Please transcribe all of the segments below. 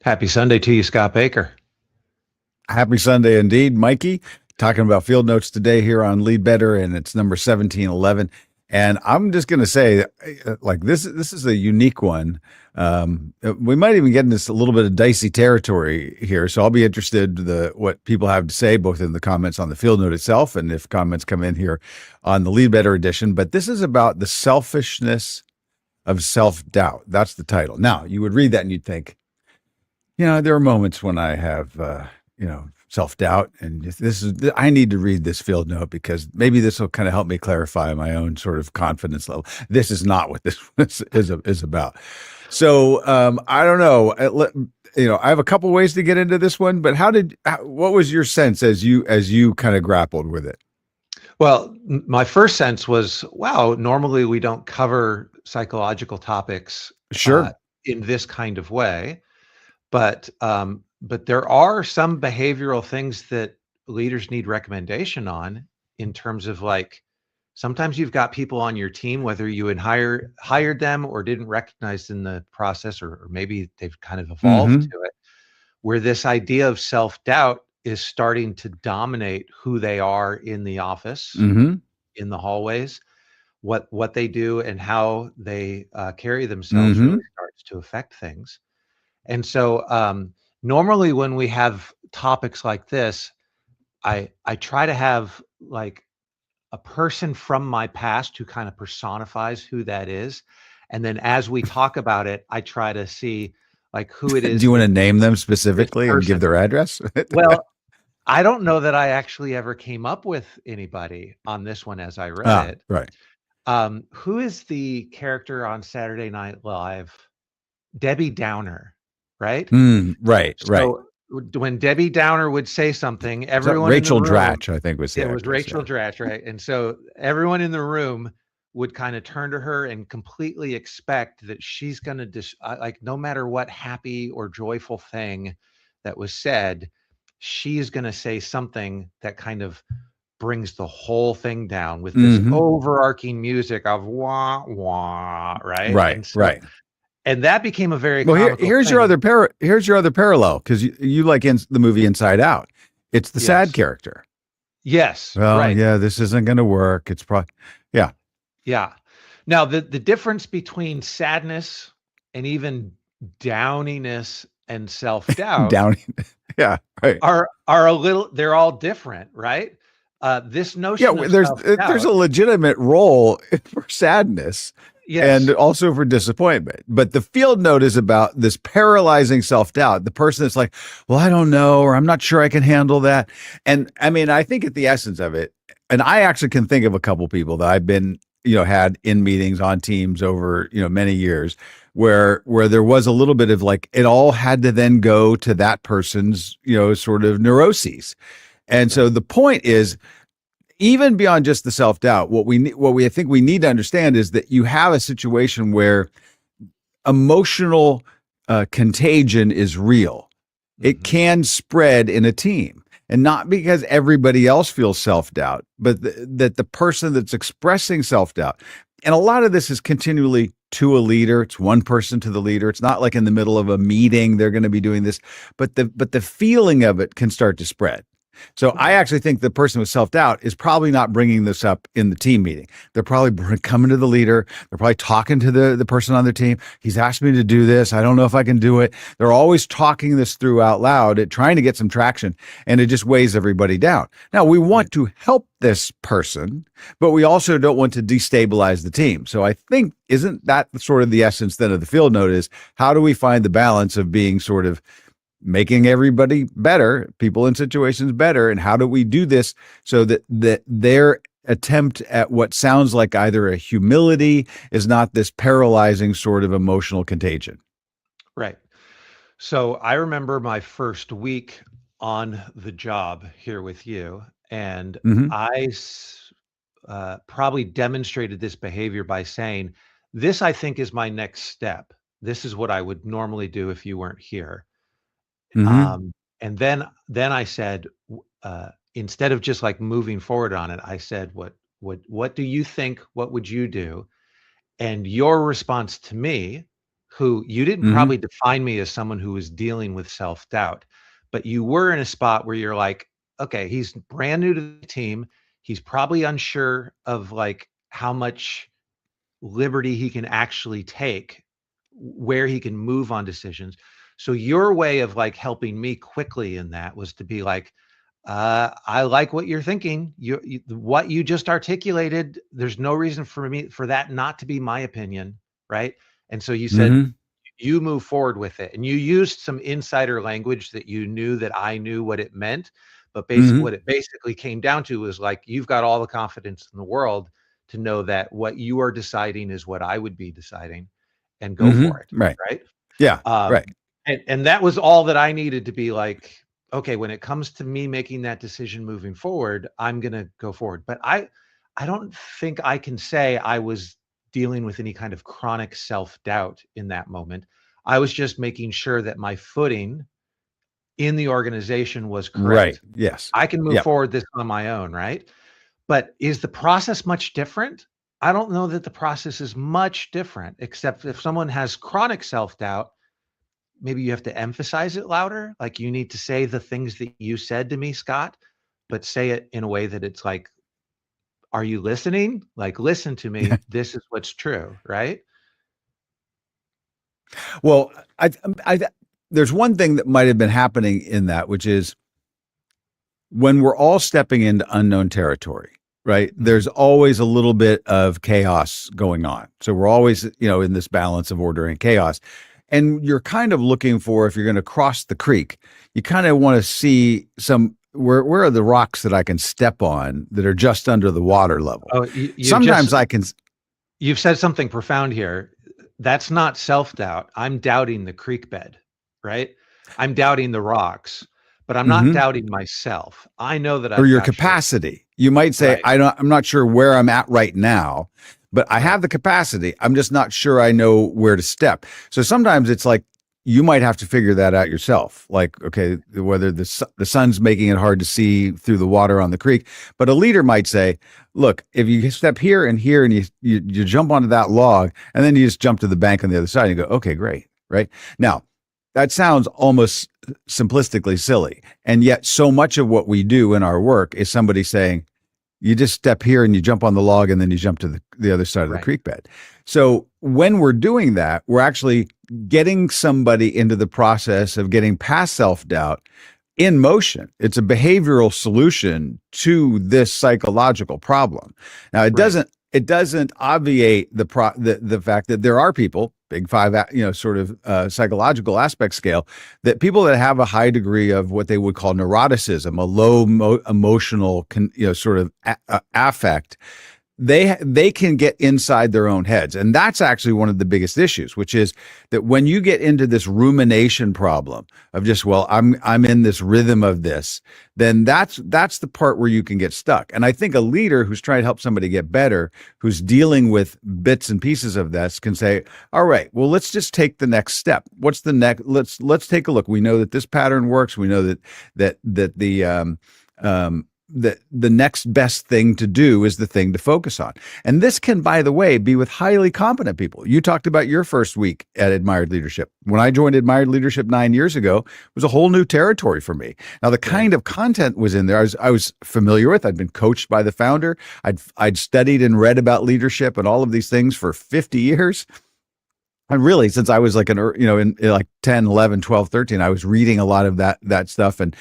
Happy Sunday to you, Scott Baker. Happy Sunday indeed, Mikey. Talking about field notes today here on Lead Better, and it's number 1711. And I'm just going to say, like this is a unique one. We might even get into a little bit of dicey territory here, so I'll be interested what people have to say, both in the comments on the field note itself, and if comments come in here on the Lead Better edition. But this is about the selfishness of self-doubt. That's the title. Now, you would read that and you'd think, there are moments when I have, self-doubt, and I need to read this field note because maybe this will kind of help me clarify my own sort of confidence level. This is not what this is about. So I don't know. I have a couple ways to get into this one, but what was your sense as you kind of grappled with it? Well, my first sense was, wow, normally we don't cover psychological topics Sure. In this kind of way, but there are some behavioral things that leaders need recommendation on in terms of, like, sometimes you've got people on your team, whether you had hired them or didn't recognize in the process, or maybe they've kind of evolved to it, where this idea of self-doubt is starting to dominate who they are in the office, in the hallways, what they do and how they carry themselves really starts to affect things. And so normally when we have topics like this, I try to have like a person from my past who kind of personifies who that is. And then as we talk about it, I try to see like who it is. Do you want to name them specifically and give their address? Well, I don't know that I actually ever came up with anybody on this one as I read it. Right. Who is the character on Saturday Night Live? Debbie Downer, right? Right. So when Debbie Downer would say something, everyone Rachel in the room, Dratch, I think was it was Rachel Dratch, right? And so everyone in the room would kind of turn to her and completely expect that she's going to like, no matter what happy or joyful thing that was said, she's going to say something that kind of brings the whole thing down with this overarching music of wah wah, right? Right. And that became a very comical here's thing. Here's your other parallel, because you like the movie Inside Out. It's the sad character. Yes. Well, right. Yeah, this isn't going to work. It's probably Yeah. Now the difference between sadness and even downiness and self-doubt right. are a little, they're all different, right? This notion of there's a legitimate role for sadness. Yes. And also for disappointment. But the field note is about this paralyzing self-doubt. The person that's like, well, I don't know, or I'm not sure I can handle that. And I mean, I think at the essence of it, and I actually can think of a couple people that I've been, had in meetings on teams over, many years where there was a little bit of like, it all had to then go to that person's, sort of neuroses. And so the point is, even beyond just the self-doubt, what I think we need to understand is that you have a situation where emotional contagion is real. It can spread in a team, and not because everybody else feels self-doubt, but that the person that's expressing self-doubt, and a lot of this is continually to a leader. It's one person to the leader. It's not like in the middle of a meeting they're going to be doing this, but the feeling of it can start to spread. So I actually think the person with self-doubt is probably not bringing this up in the team meeting. They're probably coming to the leader. They're probably talking to the person on their team. He's asked me to do this. I don't know if I can do it. They're always talking this through out loud, trying to get some traction, and it just weighs everybody down. Now, we want to help this person, but we also don't want to destabilize the team. So I think, isn't that sort of the essence then of the field note, is how do we find the balance of being sort of making everybody better, people in situations better, and how do we do this so that their attempt at what sounds like either a humility is not this paralyzing sort of emotional contagion? Right. So I remember my first week on the job here with you, and I probably demonstrated this behavior by saying, this, I think, is my next step. This is what I would normally do if you weren't here. And then I said, instead of just like moving forward on it, I said, what do you think? What would you do? And your response to me, who you didn't Mm-hmm. probably define me as someone who was dealing with self-doubt, but you were in a spot where you're like, okay, he's brand new to the team. He's probably unsure of like how much liberty he can actually take, where he can move on decisions. So your way of like helping me quickly in that was to be like, I like what you're thinking. What you just articulated, there's no reason for me for that not to be my opinion, right? And so you said Mm-hmm. you move forward with it, and you used some insider language that you knew that I knew what it meant, but Mm-hmm. what it basically came down to was like, you've got all the confidence in the world to know that what you are deciding is what I would be deciding, and go for it, Mm-hmm. Right. right? Yeah. Um, Right. and that was all that I needed to be like, okay, when it comes to me making that decision moving forward, I'm gonna go forward. But I don't think I can say I was dealing with any kind of chronic self-doubt in that moment. I was just making sure that my footing in the organization was Right. correct. Yes. I can move Yep. forward this on my own, right? But is the process much different? I don't know that the process is much different, except if someone has chronic self-doubt, maybe you have to emphasize it louder. Like, you need to say the things that you said to me, Scott, but say it in a way that it's like, are you listening? Like, listen to me. This is what's true, right? Well, I, there's one thing that might have been happening in that, which is when we're all stepping into unknown territory, right? Mhm. There's always a little bit of chaos going on. So we're always, in this balance of order and chaos. And you're kind of looking for, if you're going to cross the creek, you kind of want to see where are the rocks that I can step on that are just under the water level. Oh, Sometimes I can, you've said something profound here. That's not self-doubt. I'm doubting the creek bed, right? I'm doubting the rocks, but I'm not mhm, doubting myself. I know that or I've your got faith. capacity. You might say, Right, I'm not sure where I'm at right now, but I have right, the capacity. I'm just not sure I know where to step. So sometimes it's like you might have to figure that out yourself. Like, okay, whether the sun's making it hard to see through the water on the creek, but a leader might say, look, if you step here and you jump onto that log, and then you just jump to the bank on the other side and you go, okay, great, right? Now, that sounds almost simplistically silly. And yet, so much of what we do in our work is somebody saying, you just step here and you jump on the log and then you jump to the other side of the right, creek bed. So, when we're doing that, we're actually getting somebody into the process of getting past self doubt in motion. It's a behavioral solution to this psychological problem. Now, right. it doesn't obviate the fact that there are people, big five, sort of psychological aspect scale, that people that have a high degree of what they would call neuroticism, a low emotional, sort of affect, they can get inside their own heads, and that's actually one of the biggest issues, which is that when you get into this rumination problem of just, well, I'm in this rhythm of this, then that's the part where you can get stuck. And I think a leader who's trying to help somebody get better, who's dealing with bits and pieces of this, can say, all right, well, let's just take the next step. What's the next? Let's take a look. We know that this pattern works. We know that the next best thing to do is the thing to focus on. And this can, by the way, be with highly competent people. You talked about your first week at Admired Leadership. When I joined Admired Leadership 9 years ago, it was a whole new territory for me. Now, the Right. kind of content was in there I was familiar with. I'd been coached by the founder. I'd studied and read about leadership and all of these things for 50 years. And really, since I was like in like 10, 11, 12, 13, I was reading a lot of that stuff and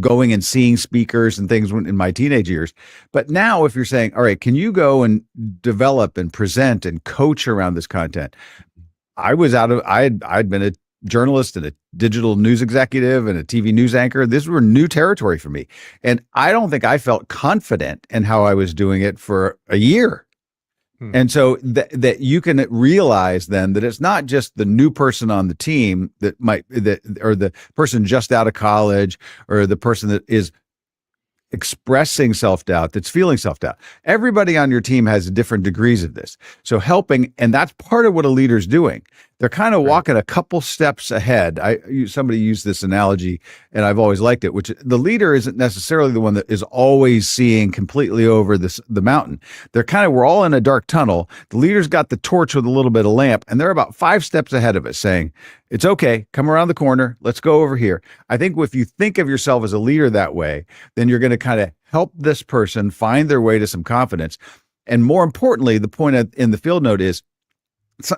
going and seeing speakers and things in my teenage years. But now if you're saying, all right, can you go and develop and present and coach around this content? I'd been a journalist and a digital news executive and a TV news anchor. These were new territory for me. And I don't think I felt confident in how I was doing it for a year. Hmm. And so that you can realize then that it's not just the new person on the team or the person just out of college or the person that is expressing self-doubt, that's feeling self-doubt. Everybody on your team has different degrees of this. So helping, and that's part of what a leader's doing. They're kind of Right. walking a couple steps ahead. Somebody used this analogy, and I've always liked it, which the leader isn't necessarily the one that is always seeing completely over the mountain. We're all in a dark tunnel. The leader's got the torch with a little bit of lamp, and they're about 5 steps ahead of us saying, it's okay, come around the corner, let's go over here. I think if you think of yourself as a leader that way, then you're going to kind of help this person find their way to some confidence. And more importantly, the point in the field note is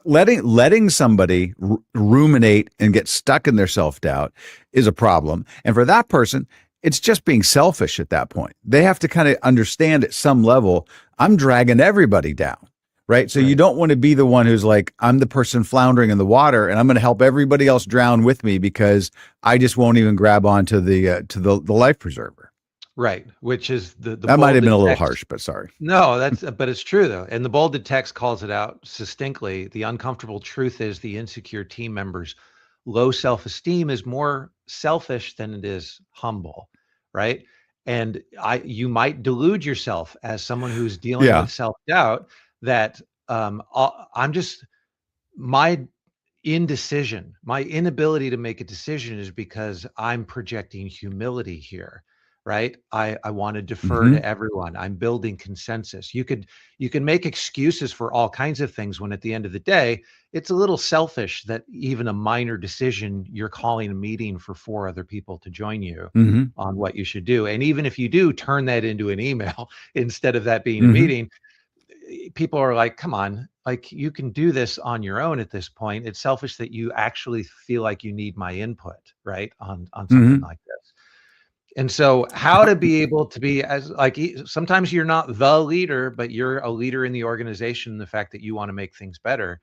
letting somebody ruminate and get stuck in their self-doubt is a problem. And for that person, it's just being selfish at that point. They have to kind of understand at some level, I'm dragging everybody down, right? So you don't want to be the one who's like, I'm the person floundering in the water and I'm going to help everybody else drown with me because I just won't even grab onto the life preserver. Right. Which is the that might have been a little text. harsh, but sorry. No, but it's true though. And the bolded text calls it out succinctly. The uncomfortable truth is the insecure team members' low self-esteem is more selfish than it is humble. Right. And you might delude yourself as someone who's dealing with self-doubt that my indecision, my inability to make a decision is because I'm projecting humility here, right? I want to defer to everyone. I'm building consensus. You can make excuses for all kinds of things when at the end of the day, it's a little selfish that even a minor decision, you're calling a meeting for 4 other people to join you on what you should do. And even if you do turn that into an email instead of that being a meeting, people are like, come on, like you can do this on your own at this point. It's selfish that you actually feel like you need my input, right? On something like this. And so how to be able to be as like, sometimes you're not the leader, but you're a leader in the organization. The fact that you want to make things better.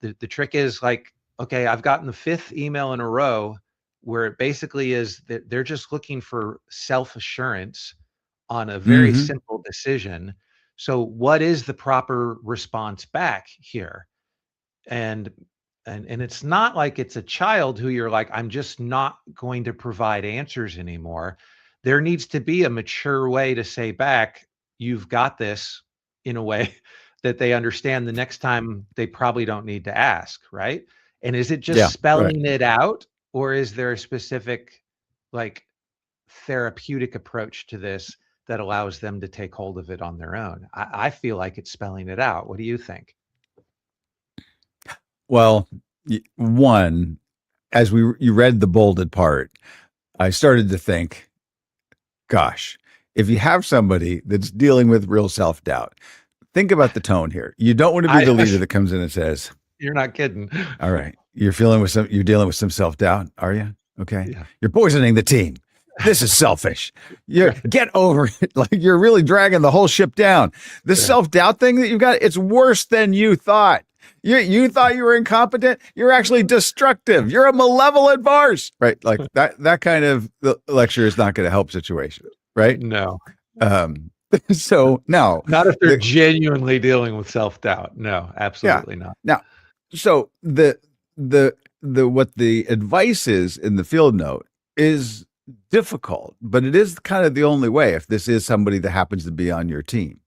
The trick is like, okay, I've gotten the 5th email in a row where it basically is that they're just looking for self-assurance on a very simple decision. So what is the proper response back here? And it's not like it's a child who you're like, I'm just not going to provide answers anymore. There needs to be a mature way to say back, you've got this, in a way that they understand the next time they probably don't need to ask, right? And is it just spelling it out, or is there a specific like therapeutic approach to this that allows them to take hold of it on their own? I feel like it's spelling it out. What do you think? Well, one, as you read the bolded part, I started to think, gosh, if you have somebody that's dealing with real self-doubt, think about the tone here. You don't want to be the leader that comes in and says, you're not kidding. All right, you're dealing with some self-doubt, are you? Okay. Yeah. You're poisoning the team. This is selfish. Get over it. Like you're really dragging the whole ship down. This self-doubt thing that you've got, it's worse than you thought. You thought you were incompetent. You're actually destructive. You're a malevolent farce, right? Like that kind of lecture is not going to help situations, right? No. So no, not if they're genuinely dealing with self-doubt. No, absolutely not. Now, so what the advice is in the field note is difficult, but it is kind of the only way if this is somebody that happens to be on your team,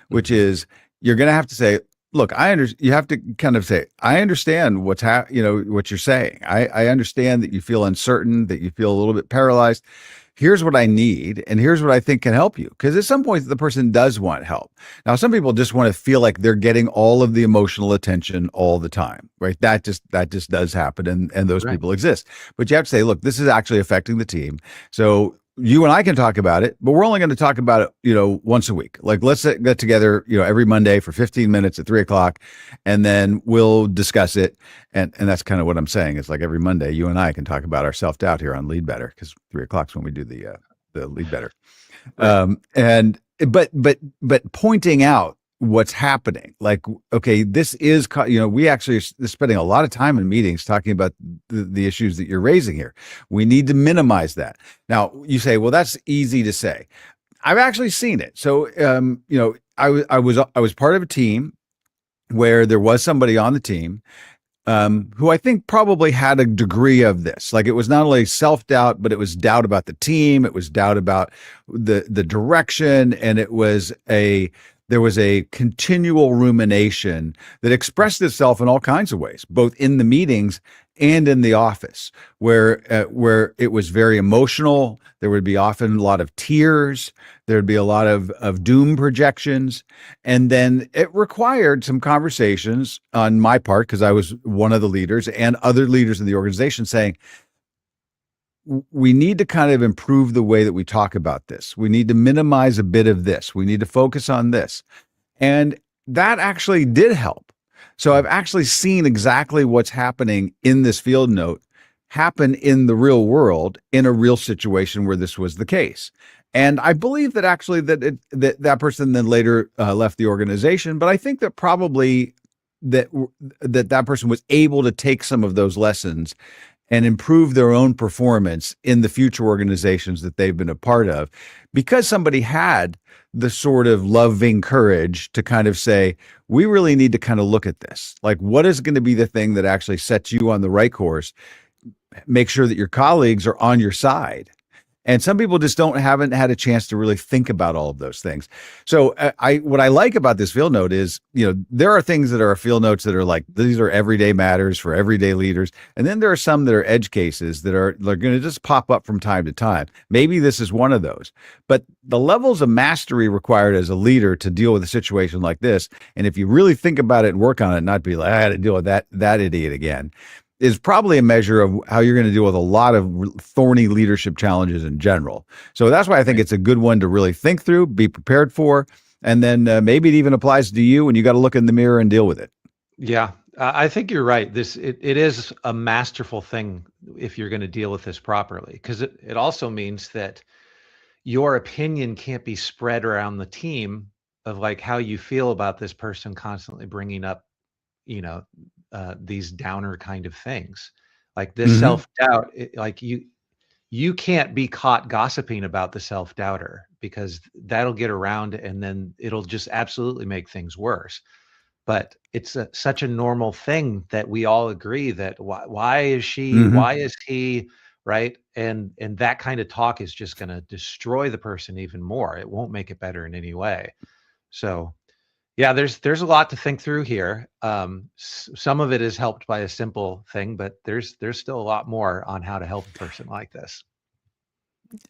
which is you're going to have to say, look, you have to kind of say, I understand what you're saying. I understand that you feel uncertain, that you feel a little bit paralyzed. Here's what I need, and here's what I think can help you. Because at some point, the person does want help. Now, some people just want to feel like they're getting all of the emotional attention all the time, right? That just does happen, and those people exist. But you have to say, look, this is actually affecting the team. So you and I can talk about it, but we're only going to talk about it, once a week. Like let's get together, every Monday for 15 minutes at 3:00, and then we'll discuss it. And that's kind of what I'm saying. It's like every Monday, you and I can talk about our self-doubt here on Lead Better, because 3:00 is when we do the Lead Better. Right. But pointing out what's happening, like, okay, this is, we actually are spending a lot of time in meetings talking about the issues that you're raising here. We need to minimize that. Now you say, well, that's easy to say. I've actually seen it. So, I was part of a team where there was somebody on the team who I think probably had a degree of this. Like it was not only self-doubt, but it was doubt about the team. It was doubt about the direction. And it was there was a continual rumination that expressed itself in all kinds of ways, both in the meetings and in the office, where it was very emotional. There would be often a lot of tears. There'd be a lot of doom projections, and then it required some conversations on my part because I was one of the leaders and other leaders in the organization saying, we need to kind of improve the way that we talk about this. We need to minimize a bit of this. We need to focus on this. And that actually did help. So I've actually seen exactly what's happening in this field note happen in the real world in a real situation where this was the case. And I believe that actually that person then later left the organization, but I think that probably that person was able to take some of those lessons and improve their own performance in the future organizations that they've been a part of, because somebody had the sort of loving courage to kind of say, we really need to kind of look at this. Like, what is going to be the thing that actually sets you on the right course? Make sure that your colleagues are on your side. And some people just haven't had a chance to really think about all of those things. So what I like about this field note is, there are things that are field notes that are like, these are everyday matters for everyday leaders. And then there are some that are edge cases that are going to just pop up from time to time. Maybe this is one of those, but the levels of mastery required as a leader to deal with a situation like this. And if you really think about it and work on it, not be like, I got to deal with that idiot again, is probably a measure of how you're going to deal with a lot of thorny leadership challenges in general. So that's why I think it's a good one to really think through, be prepared for, and then maybe it even applies to you and you got to look in the mirror and deal with it. Yeah, I think you're right. It is a masterful thing if you're going to deal with this properly, because it also means that your opinion can't be spread around the team of like how you feel about this person constantly bringing up, these downer kind of things, like this Mm-hmm. self-doubt. Like you can't be caught gossiping about the self-doubter, because that'll get around and then it'll just absolutely make things worse. But it's such a normal thing that we all agree that why is she, Mm-hmm. why is he, right? And that kind of talk is just going to destroy the person even more. It won't make it better in any way. So yeah, there's a lot to think through here. Some of it is helped by a simple thing, but there's still a lot more on how to help a person like this.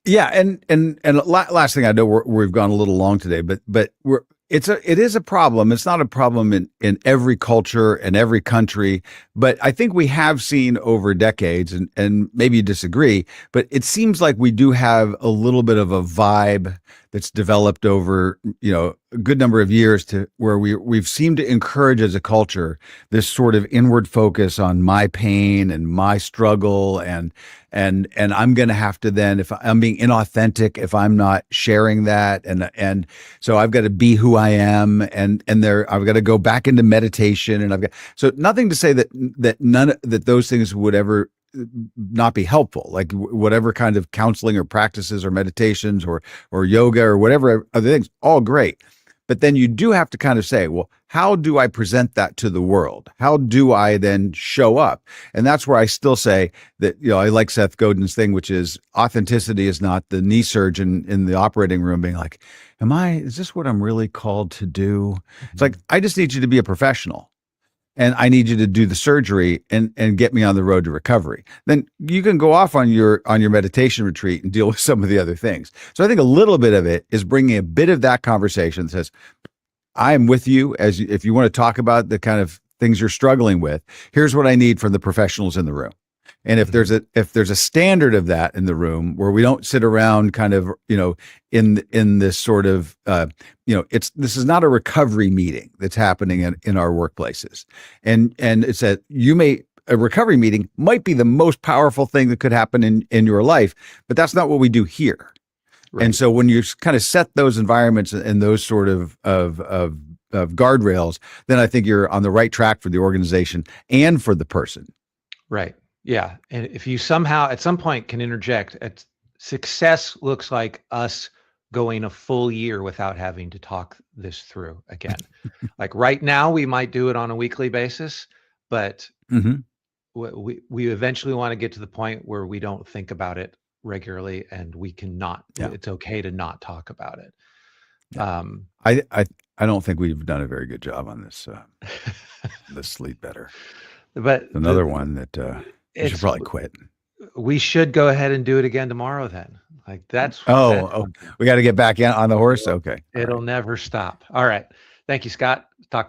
Yeah, and last thing, I know we've gone a little long today, but it is a problem. It's not a problem in every culture and every country, but I think we have seen over decades, and maybe you disagree, but it seems like we do have a little bit of a vibe that's developed over a good number of years, to where we've seemed to encourage as a culture this sort of inward focus on my pain and my struggle, and I'm going to have to then, if I'm being inauthentic, if I'm not sharing that, and so I've got to be who I am, and I've got to go back into meditation, and I've got, so nothing to say that those things would ever not be helpful, like whatever kind of counseling or practices or meditations or yoga or whatever other things, all great. But then you do have to kind of say, well, how do I present that to the world? How do I then show up? And that's where I still say that, I like Seth Godin's thing, which is authenticity is not the knee surgeon in the operating room being like, is this what I'm really called to do? Mm-hmm. It's like, I just need you to be a professional, and I need you to do the surgery and get me on the road to recovery. Then you can go off on your meditation retreat and deal with some of the other things. So I think a little bit of it is bringing a bit of that conversation that says, I am with you if you want to talk about the kind of things you're struggling with. Here's what I need from the professionals in the room. And if there's a standard of that in the room where we don't sit around kind of, in this sort of, this is not a recovery meeting that's happening in our workplaces. And it's a recovery meeting might be the most powerful thing that could happen in your life, but that's not what we do here. Right. And so when you kind of set those environments and those sort of guardrails, then I think you're on the right track for the organization and for the person. Right. Yeah. And if you somehow at some point can interject, success looks like us going a full year without having to talk this through again. Like right now, we might do it on a weekly basis, but we eventually want to get to the point where we don't think about it regularly, and we cannot. Yeah. It's okay to not talk about it. I don't think we've done a very good job on this. The sleep better. But Another one that we should probably quit. We should go ahead and do it again tomorrow then. Like that's we got to get back on the horse. Okay. It'll never stop. All right. Thank you, Scott. Talk